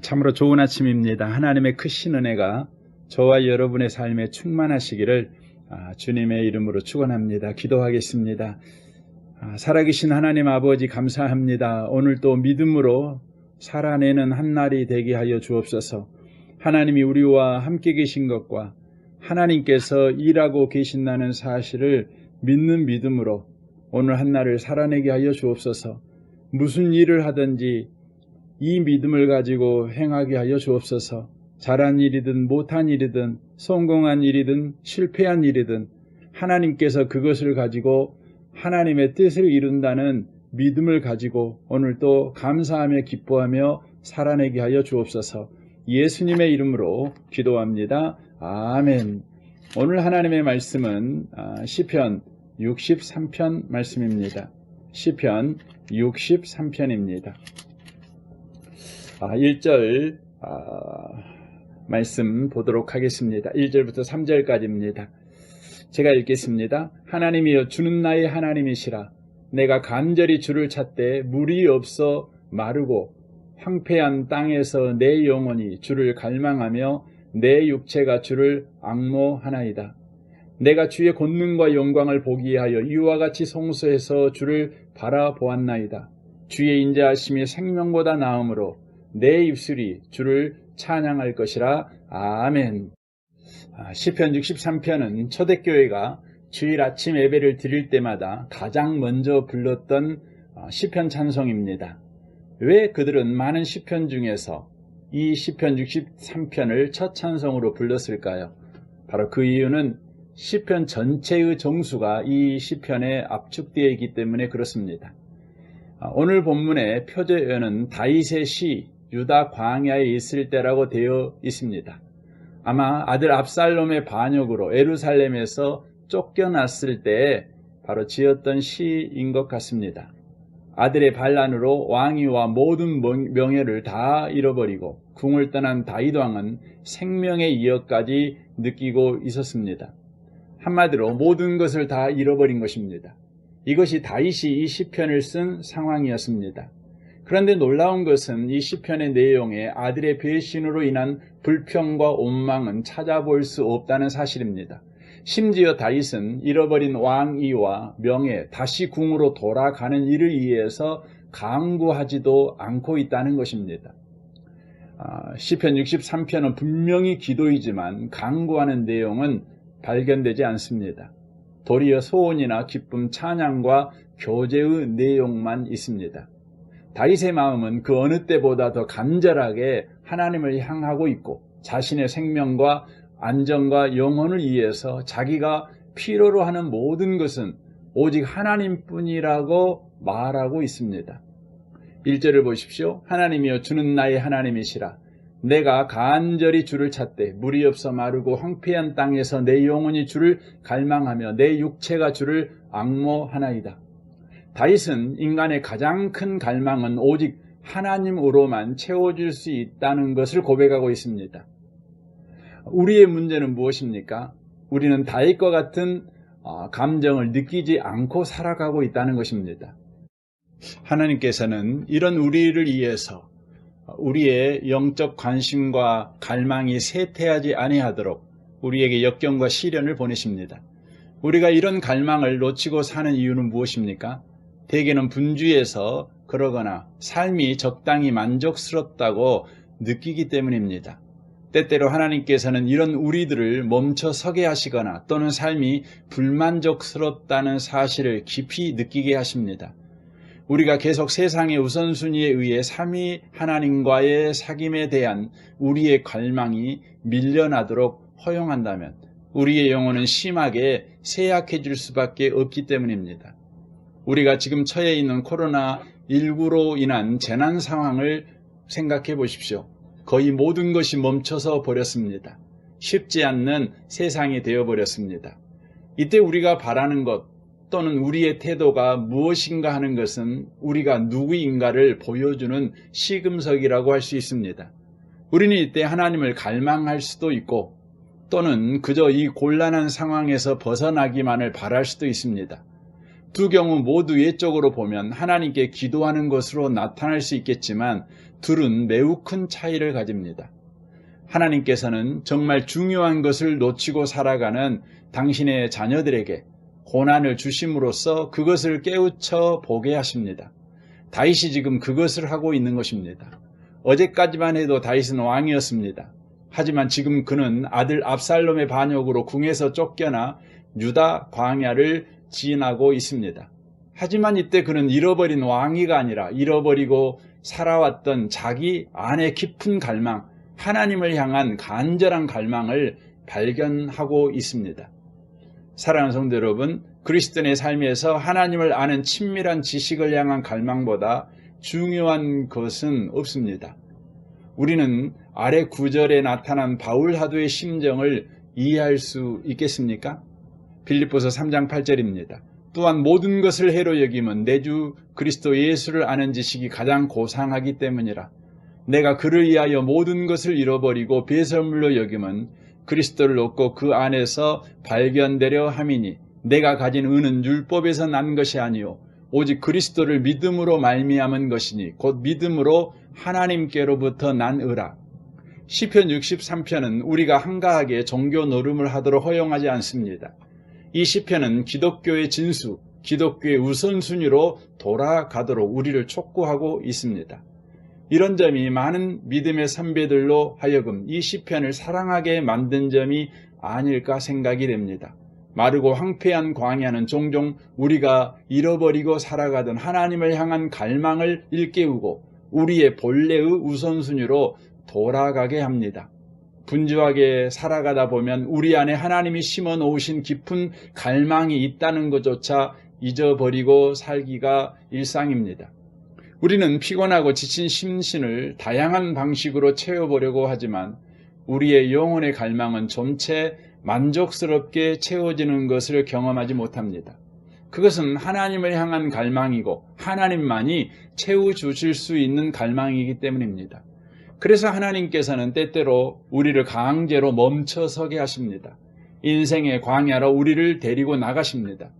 참으로 좋은 아침입니다. 하나님의 크신 은혜가 저와 여러분의 삶에 충만하시기를 주님의 이름으로 축원합니다. 기도하겠습니다. 살아계신 하나님 아버지 감사합니다. 오늘 또 믿음으로 살아내는 한날이 되게 하여 주옵소서. 하나님이 우리와 함께 계신 것과 하나님께서 일하고 계신다는 사실을 믿는 믿음으로 오늘 한날을 살아내게 하여 주옵소서. 무슨 일을 하든지 이 믿음을 가지고 행하게 하여 주옵소서. 잘한 일이든 못한 일이든 성공한 일이든 실패한 일이든 하나님께서 그것을 가지고 하나님의 뜻을 이룬다는 믿음을 가지고 오늘 또 감사하며 기뻐하며 살아내게 하여 주옵소서. 예수님의 이름으로 기도합니다. 아멘. 오늘 하나님의 말씀은 시편 63편 말씀입니다. 시편 63편입니다. 1절 말씀 보도록 하겠습니다. 1절부터 3절까지입니다. 제가 읽겠습니다. 하나님이여 주는 나의 하나님이시라. 내가 간절히 주를 찾되 물이 없어 마르고 황폐한 땅에서 내 영혼이 주를 갈망하며 내 육체가 주를 앙모하나이다. 내가 주의 권능과 영광을 보기 하여 이와 같이 성소에서 주를 바라보았나이다. 주의 인자하심이 생명보다 나음으로 내 입술이 주를 찬양할 것이라. 아멘. 시편 63편은 초대교회가 주일 아침 예배를 드릴 때마다 가장 먼저 불렀던 시편 찬송입니다. 왜 그들은 많은 시편 중에서 이 시편 63편을 첫 찬송으로 불렀을까요? 바로 그 이유는 시편 전체의 정수가 이 시편에 압축되어 있기 때문에 그렇습니다. 오늘 본문의 표제어는 다윗의 시 유다 광야에 있을 때라고 되어 있습니다. 아마 아들 압살롬의 반역으로 예루살렘에서 쫓겨났을 때 바로 지었던 시인 것 같습니다. 아들의 반란으로 왕위와 모든 명예를 다 잃어버리고 궁을 떠난 다윗 왕은 생명의 이역까지 느끼고 있었습니다. 한마디로 모든 것을 다 잃어버린 것입니다. 이것이 다윗이 이 시편을 쓴 상황이었습니다. 그런데 놀라운 것은 이 시편의 내용에 아들의 배신으로 인한 불평과 원망은 찾아볼 수 없다는 사실입니다. 심지어 다윗은 잃어버린 왕위와 명예, 다시 궁으로 돌아가는 일을 위해서 강구하지도 않고 있다는 것입니다. 시편 63편은 분명히 기도이지만 강구하는 내용은 발견되지 않습니다. 도리어 소원이나 기쁨, 찬양과 교제의 내용만 있습니다. 다윗의 마음은 그 어느 때보다 더 간절하게 하나님을 향하고 있고 자신의 생명과 안전과 영혼을 위해서 자기가 필요로 하는 모든 것은 오직 하나님뿐이라고 말하고 있습니다. 1절을 보십시오. 하나님이여 주는 나의 하나님이시라. 내가 간절히 주를 찾되 물이 없어 마르고 황폐한 땅에서 내 영혼이 주를 갈망하며 내 육체가 주를 앙모하나이다. 다윗은 인간의 가장 큰 갈망은 오직 하나님으로만 채워질 수 있다는 것을 고백하고 있습니다. 우리의 문제는 무엇입니까? 우리는 다윗과 같은 감정을 느끼지 않고 살아가고 있다는 것입니다. 하나님께서는 이런 우리를 위해서 우리의 영적 관심과 갈망이 쇠퇴하지 아니하도록 우리에게 역경과 시련을 보내십니다. 우리가 이런 갈망을 놓치고 사는 이유는 무엇입니까? 대개는 분주해서 그러거나 삶이 적당히 만족스럽다고 느끼기 때문입니다. 때때로 하나님께서는 이런 우리들을 멈춰 서게 하시거나 또는 삶이 불만족스럽다는 사실을 깊이 느끼게 하십니다. 우리가 계속 세상의 우선순위에 의해 삼위 하나님과의 사귐에 대한 우리의 갈망이 밀려나도록 허용한다면 우리의 영혼은 심하게 쇠약해질 수밖에 없기 때문입니다. 우리가 지금 처해 있는 코로나19로 인한 재난 상황을 생각해 보십시오. 거의 모든 것이 멈춰서 버렸습니다. 쉽지 않는 세상이 되어버렸습니다. 이때 우리가 바라는 것 또는 우리의 태도가 무엇인가 하는 것은 우리가 누구인가를 보여주는 시금석이라고 할 수 있습니다. 우리는 이때 하나님을 갈망할 수도 있고 또는 그저 이 곤란한 상황에서 벗어나기만을 바랄 수도 있습니다. 두 경우 모두 외적으로 보면 하나님께 기도하는 것으로 나타날 수 있겠지만 둘은 매우 큰 차이를 가집니다. 하나님께서는 정말 중요한 것을 놓치고 살아가는 당신의 자녀들에게 고난을 주심으로써 그것을 깨우쳐 보게 하십니다. 다윗이 지금 그것을 하고 있는 것입니다. 어제까지만 해도 다윗은 왕이었습니다. 하지만 지금 그는 아들 압살롬의 반역으로 궁에서 쫓겨나 유다 광야를 지나고 있습니다. 하지만 이때 그는 잃어버린 왕위가 아니라 잃어버리고 살아왔던 자기 안의 깊은 갈망, 하나님을 향한 간절한 갈망을 발견하고 있습니다. 사랑하는 성도 여러분, 그리스도인의 삶에서 하나님을 아는 친밀한 지식을 향한 갈망보다 중요한 것은 없습니다. 우리는 아래 9절에 나타난 바울 사도의 심정을 이해할 수 있겠습니까? 빌립보서 3장 8절입니다. 또한 모든 것을 해로 여김은 내 주 그리스도 예수를 아는 지식이 가장 고상하기 때문이라. 내가 그를 위하여 모든 것을 잃어버리고 배설물로 여김은 그리스도를 얻고 그 안에서 발견되려 함이니 내가 가진 의는 율법에서 난 것이 아니요 오직 그리스도를 믿음으로 말미암은 것이니 곧 믿음으로 하나님께로부터 난 의라. 시편 63편은 우리가 한가하게 종교 노름을 하도록 허용하지 않습니다. 이 시편은 기독교의 진수, 기독교의 우선순위로 돌아가도록 우리를 촉구하고 있습니다. 이런 점이 많은 믿음의 선배들로 하여금 이 시편을 사랑하게 만든 점이 아닐까 생각이 됩니다. 마르고 황폐한 광야는 종종 우리가 잃어버리고 살아가던 하나님을 향한 갈망을 일깨우고 우리의 본래의 우선순위로 돌아가게 합니다. 분주하게 살아가다 보면 우리 안에 하나님이 심어 놓으신 깊은 갈망이 있다는 것조차 잊어버리고 살기가 일상입니다. 우리는 피곤하고 지친 심신을 다양한 방식으로 채워보려고 하지만 우리의 영혼의 갈망은 좀채 만족스럽게 채워지는 것을 경험하지 못합니다. 그것은 하나님을 향한 갈망이고 하나님만이 채워주실 수 있는 갈망이기 때문입니다. 그래서 하나님께서는 때때로 우리를 강제로 멈춰서게 하십니다. 인생의 광야로 우리를 데리고 나가십니다.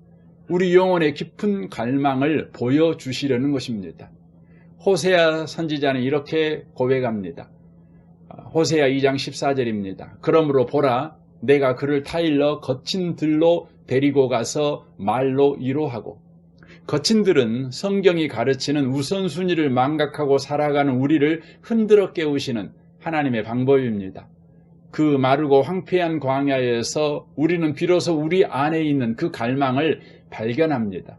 우리 영혼의 깊은 갈망을 보여주시려는 것입니다. 호세아 선지자는 이렇게 고백합니다. 호세아 2장 14절입니다. 그러므로 보라, 내가 그를 타일러 거친 들로 데리고 가서 말로 위로하고. 거친 들은 성경이 가르치는 우선순위를 망각하고 살아가는 우리를 흔들어 깨우시는 하나님의 방법입니다. 그 마르고 황폐한 광야에서 우리는 비로소 우리 안에 있는 그 갈망을 발견합니다.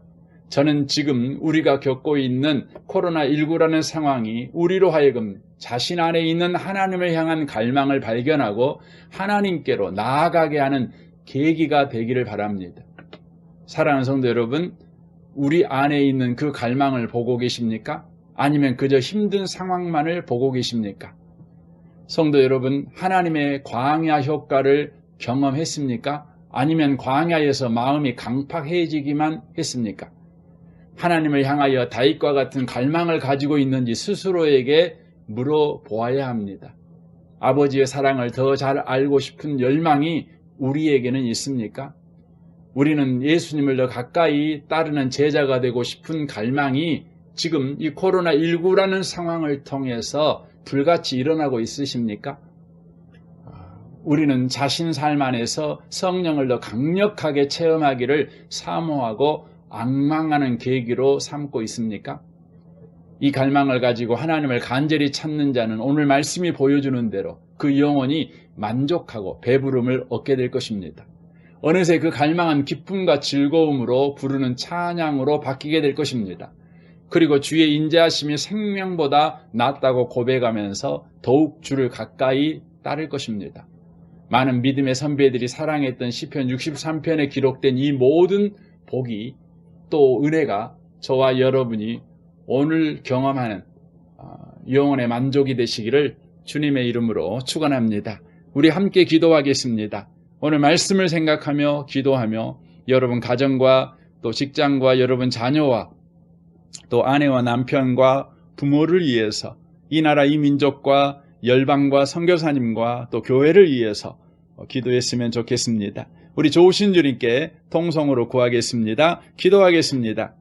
저는 지금 우리가 겪고 있는 코로나19라는 상황이 우리로 하여금 자신 안에 있는 하나님을 향한 갈망을 발견하고 하나님께로 나아가게 하는 계기가 되기를 바랍니다. 사랑하는 성도 여러분, 우리 안에 있는 그 갈망을 보고 계십니까? 아니면 그저 힘든 상황만을 보고 계십니까? 성도 여러분, 하나님의 광야 효과를 경험했습니까? 아니면 광야에서 마음이 강팍해지기만 했습니까? 하나님을 향하여 다윗과 같은 갈망을 가지고 있는지 스스로에게 물어보아야 합니다. 아버지의 사랑을 더 잘 알고 싶은 열망이 우리에게는 있습니까? 우리는 예수님을 더 가까이 따르는 제자가 되고 싶은 갈망이 지금 이 코로나19라는 상황을 통해서 불같이 일어나고 있으십니까? 우리는 자신 삶 안에서 성령을 더 강력하게 체험하기를 사모하고 앙망하는 계기로 삼고 있습니까? 이 갈망을 가지고 하나님을 간절히 찾는 자는 오늘 말씀이 보여주는 대로 그 영혼이 만족하고 배부름을 얻게 될 것입니다. 어느새 그 갈망은 기쁨과 즐거움으로 부르는 찬양으로 바뀌게 될 것입니다. 그리고 주의 인자하심이 생명보다 낫다고 고백하면서 더욱 주를 가까이 따를 것입니다. 많은 믿음의 선배들이 사랑했던 시편 63편에 기록된 이 모든 복이 또 은혜가 저와 여러분이 오늘 경험하는 영혼의 만족이 되시기를 주님의 이름으로 축원합니다. 우리 함께 기도하겠습니다. 오늘 말씀을 생각하며 기도하며 여러분 가정과 또 직장과 여러분 자녀와 또 아내와 남편과 부모를 위해서 이 나라 이 민족과 열방과 선교사님과 또 교회를 위해서 기도했으면 좋겠습니다. 우리 좋으신 주님께 통성으로 구하겠습니다. 기도하겠습니다.